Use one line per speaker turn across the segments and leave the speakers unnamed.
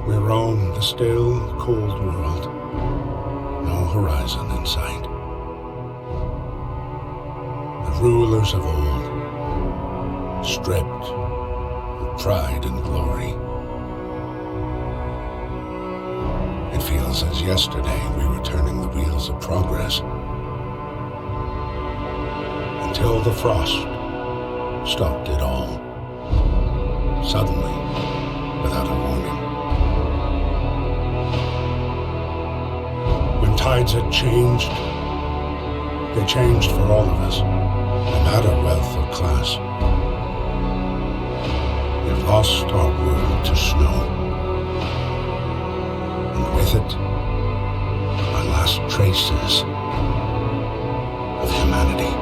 We roam the still, cold world, no horizon in sight. The rulers of old, stripped of pride and glory. It feels as yesterday we were turning the wheels of progress, until the frost stopped it all, suddenly, without a warning. When tides had changed, they changed for all of us, no matter wealth or class. We've lost our world to snow, and with it, our last traces of humanity.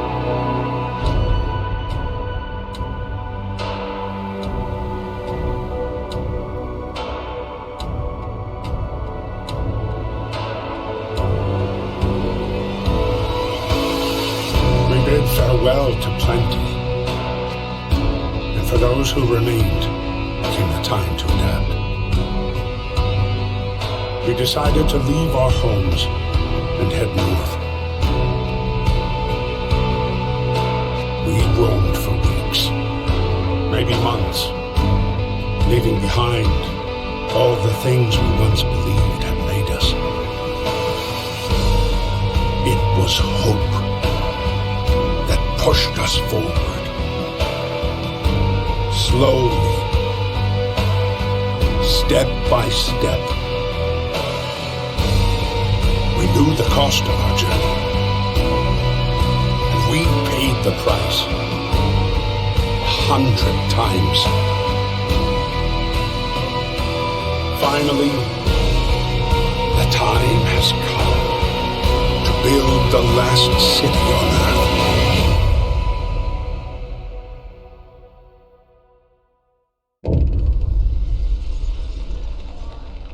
Farewell to plenty, and for those who remained came the time to adapt. We decided to leave our homes and head north. We roamed for weeks, maybe months, leaving behind all the things we once believed had made us. It was hope pushed us forward, slowly, step by step. We knew the cost of our journey, and we paid the price 100 times. Finally, the time has come to build the last city on Earth.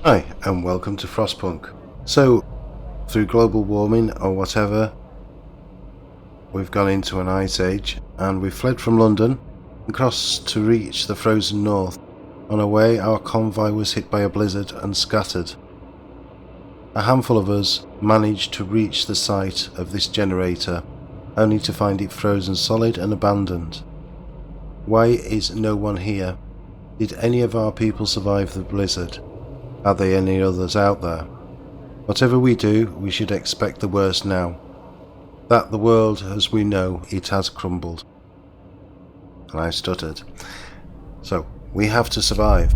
Hi, and welcome to Frostpunk. So, through global warming or whatever, we've gone into an ice age, and we fled from London and crossed to reach the frozen north. On our way, our convoy was hit by a blizzard and scattered. A handful of us managed to reach the site of this generator, only to find it frozen solid and abandoned. Why is no one here? Did any of our people survive the blizzard? Are there any others out there? Whatever we do, we should expect the worst now. That the world as we know it has crumbled. And I stuttered. So, we have to survive.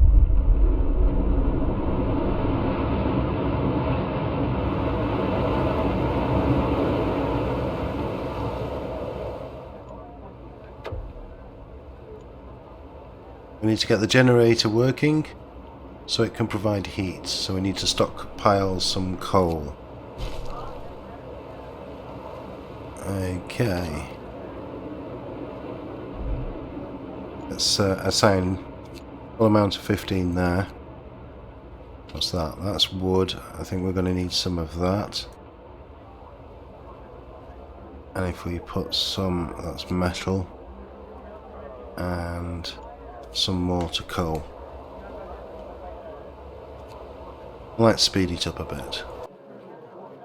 We need to get the generator working, so it can provide heat, so we need to stockpile some coal. Okay. Let's assign full amount of 15 there. What's that? That's wood. I think we're going to need some of that. And if we put some, that's metal. And some more to coal. Let's speed it up a bit.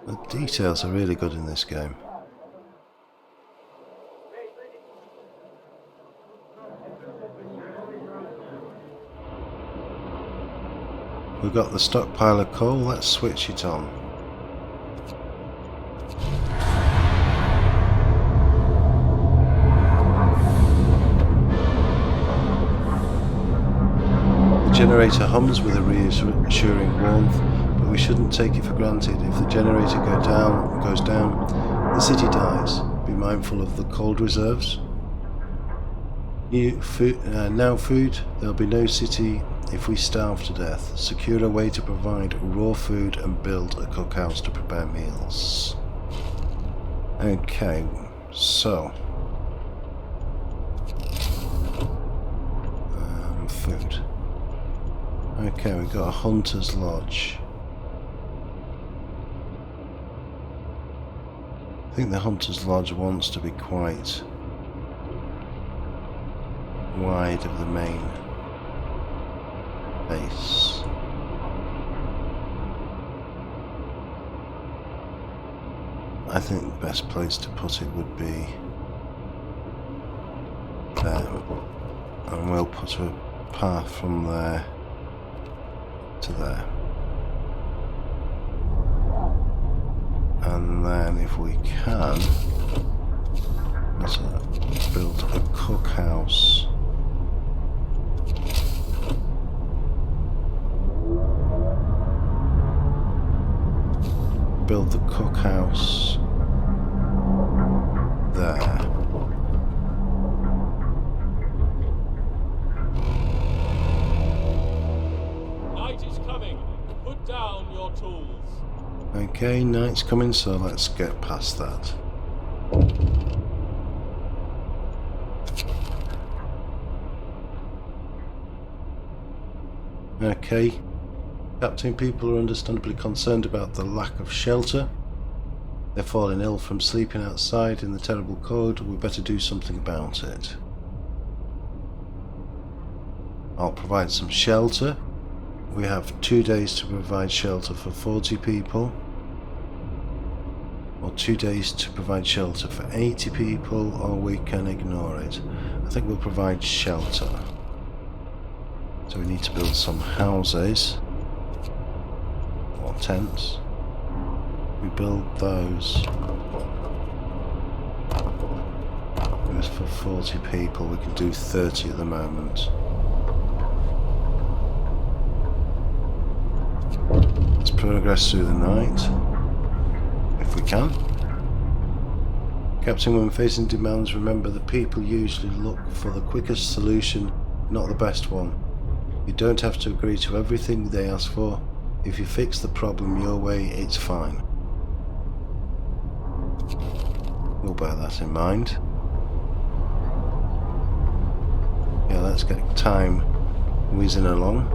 The details are really good in this game. We've got the stockpile of coal, let's switch it on. The generator hums with a reassuring warmth, but we shouldn't take it for granted. If the generator goes down, the city dies. Be mindful of the cold reserves. Now food, there'll be no city if we starve to death. Secure a way to provide raw food and build a cookhouse to prepare meals. Okay, so food. Okay, we've got a hunter's lodge. I think the hunter's lodge wants to be quite wide of the main base. I think the best place to put it would be there. And we'll put a path from there to there. And then if we can, let's build a cookhouse. Build the cookhouse there.
Night is coming. Put down your tools.
Okay, night's coming, so let's get past that. Okay. Captain, people are understandably concerned about the lack of shelter. They're falling ill from sleeping outside in the terrible cold. We better do something about it. I'll provide some shelter. We have 2 days to provide shelter for 40 people. Or 2 days to provide shelter for 80 people, or we can ignore it. I think we'll provide shelter. So we need to build some houses. Or tents. We build those. It's for 40 people. We can do 30 at the moment. Let's progress through the night, if we can. Captain, when facing demands, remember the people usually look for the quickest solution, not the best one. You don't have to agree to everything they ask for. If you fix the problem your way, it's fine. We'll bear that in mind. Yeah, let's get time whizzing along.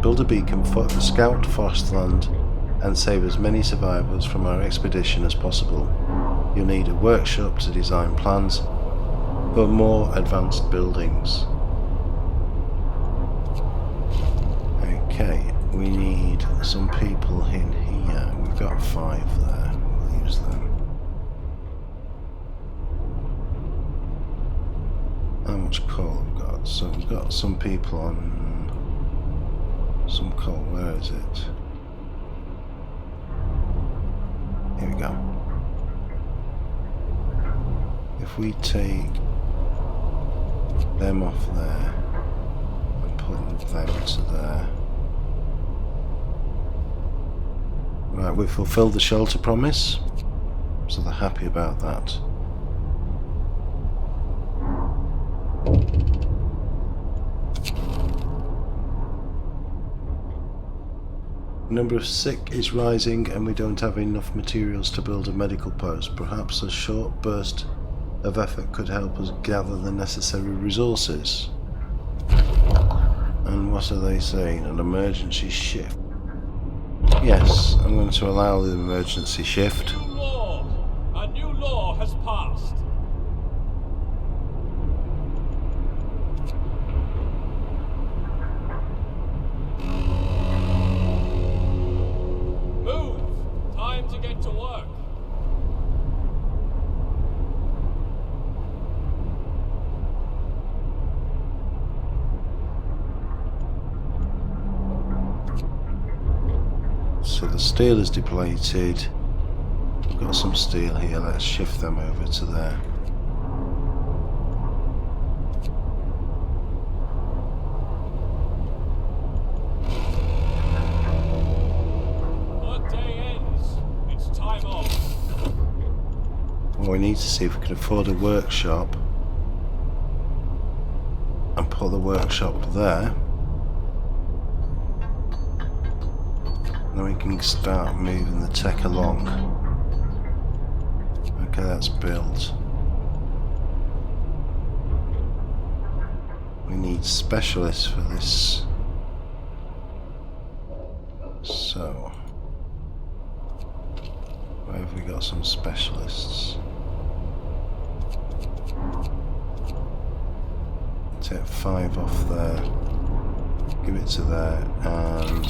Build a beacon, scout Frostland, and save as many survivors from our expedition as possible. You'll need a workshop to design plans for more advanced buildings. Okay, we need some people in here. We've got 5 there. We'll use them. How much coal have we got? So we've got some people on some coal. Where is it? Here we go. If we take them off there and put them to there. Right, we've fulfilled the shelter promise, so they're happy about that. The number of sick is rising and we don't have enough materials to build a medical post. Perhaps a short burst of effort could help us gather the necessary resources. And what are they saying? An emergency shift. Yes, I'm going to allow the emergency shift.
A new law has passed. Move! Time to get to work.
So the steel is depleted. We've got some steel here, let's shift them over to there.
Workday ends. It's time off.
Well, we need to see if we can afford a workshop and put the workshop there. Then we can start moving the tech along. Okay, that's built. We need specialists for this. So, where have we got some specialists? Take 5 off there. Give it to there and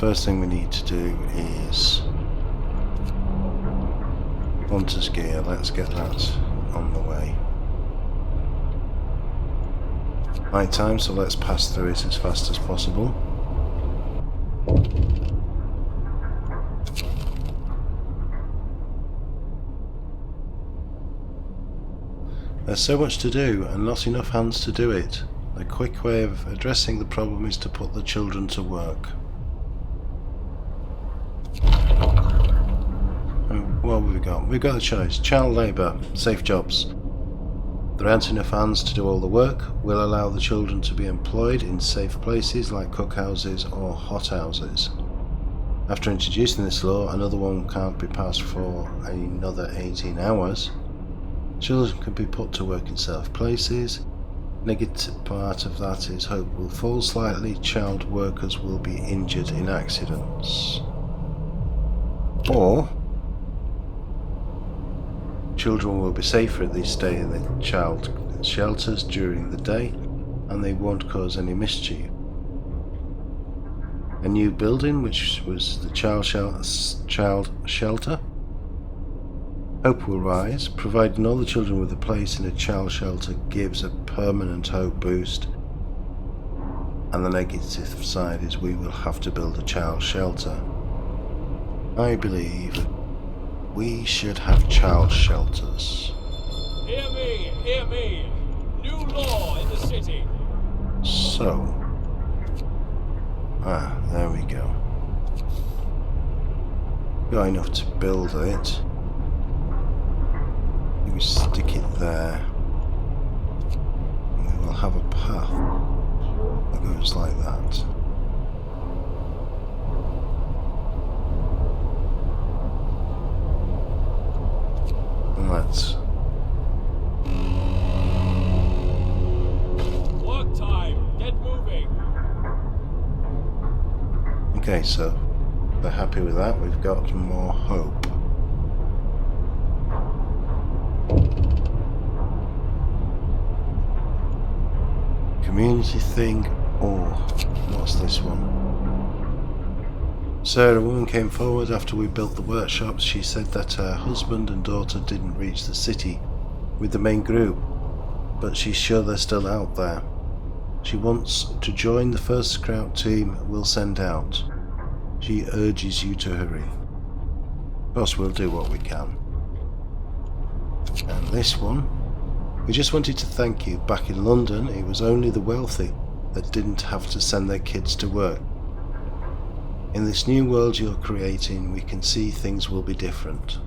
first thing we need to do is hunter's gear. Let's get that on the way. Night time, so let's pass through it as fast as possible. There's so much to do and not enough hands to do it. A quick way of addressing the problem is to put the children to work. What have we got? We've got a choice. Child labour, safe jobs. There aren't enough hands to do all the work. We'll allow the children to be employed in safe places like cookhouses or hothouses. After introducing this law, another one can't be passed for another 18 hours. Children can be put to work in safe places. Negative part of that is hope will fall slightly. Child workers will be injured in accidents. Or children will be safer if they stay in the child shelters during the day and they won't cause any mischief. A new building, which was the child shelter. Hope will rise, providing all the children with a place in a child shelter gives a permanent hope boost. And the negative side is we will have to build a child shelter. I believe we should have child shelters.
Hear me, hear me. New law in the city.
So, there we go. Got enough to build it. We stick it there. And we will have a path that goes like that. And let's
Work time. Get moving.
okay, so they're happy with that. We've got more hope. Community thing, or what's this one? So a woman came forward after we built the workshops. She said that her husband and daughter didn't reach the city with the main group, but she's sure they're still out there. She wants to join the first scout team we'll send out. She urges you to hurry. Of course, we'll do what we can. And this one, we just wanted to thank you. Back in London, it was only the wealthy that didn't have to send their kids to work. In this new world you're creating, we can see things will be different.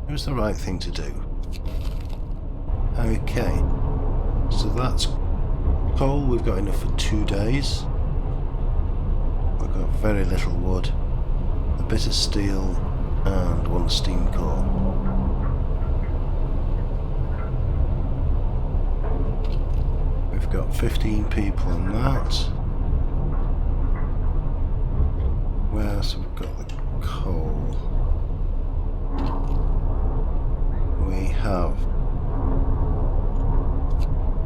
It was the right thing to do. Okay, so that's coal. We've got enough for 2 days. We've got very little wood, a bit of steel and 1 steam core. We've got 15 people on that. Where else have we got the coal? We have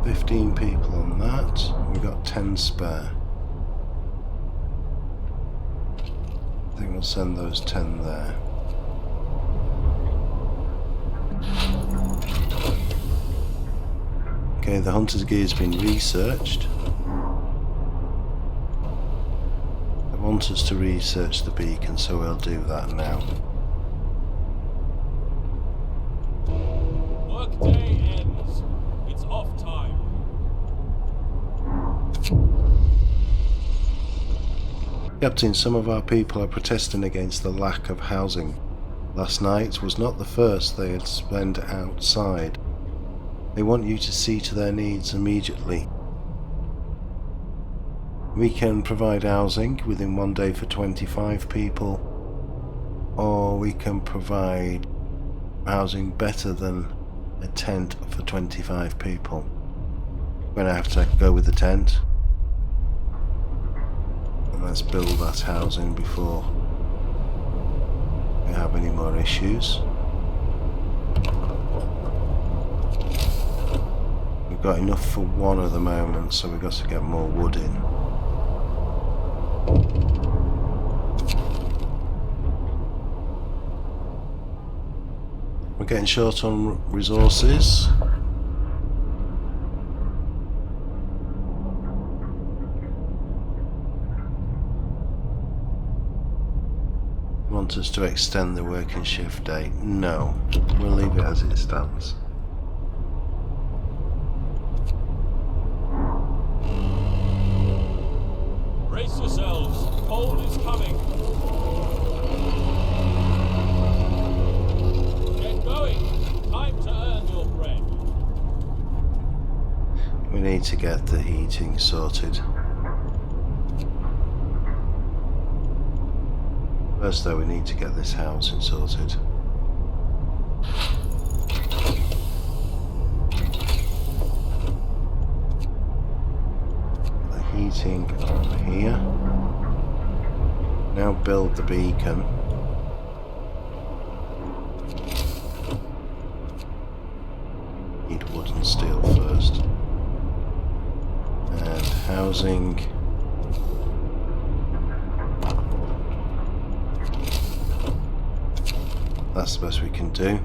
15 people on that. We've got 10 spare. I think we'll send those 10 there. Okay, the hunter's gear has been researched. They want us to research the beacon, so we'll do that now.
Workday ends. It's off time.
Captain, some of our people are protesting against the lack of housing. Last night was not the first they had spent outside. They want you to see to their needs immediately. We can provide housing within 1 day for 25 people, or we can provide housing better than a tent for 25 people. We're going to have to go with the tent. And let's build that housing before we have any more issues. We've got enough for 1 at the moment, so we've got to get more wood in. getting short on resources. Want us to extend the working shift day? No, we'll leave it as it stands.
Brace yourselves. Cold is coming. Get going. Time to earn your bread.
We need to get the heating sorted. First though, we need to get this housing sorted. The heating on here. Now build the beacon. Need wood and steel first. And housing. That's the best we can do.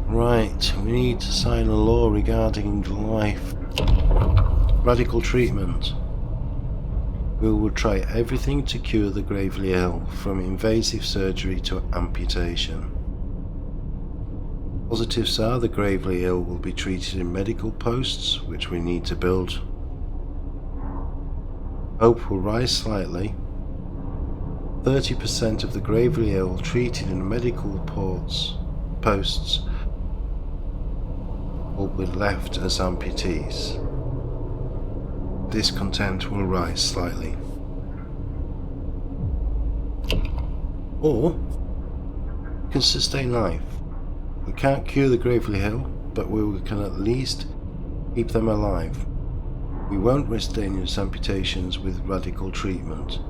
Right, we need to sign a law regarding life. Radical treatment. We will try everything to cure the gravely ill, from invasive surgery to amputation. Positives are the gravely ill will be treated in medical posts, which we need to build. Hope will rise slightly. 30% of the gravely ill treated in medical posts will be left as amputees. Discontent will rise slightly. Or we can sustain life. We can't cure the gravely ill, but we can at least keep them alive. We won't risk dangerous amputations with radical treatment.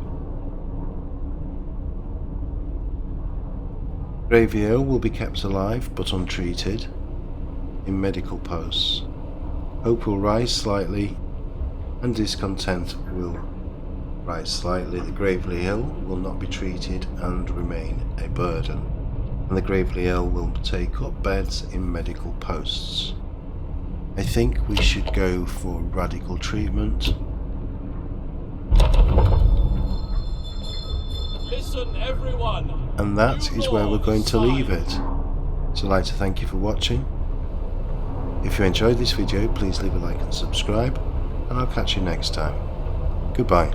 Gravely ill will be kept alive but untreated in medical posts. Hope will rise slightly and discontent will rise slightly. The gravely ill will not be treated and remain a burden, and the gravely ill will take up beds in medical posts. I think we should go for radical treatment.
Listen, everyone.
And that is where we're going to leave it. So I'd like to thank you for watching. If you enjoyed this video, please leave a like and subscribe, and I'll catch you next time. Goodbye.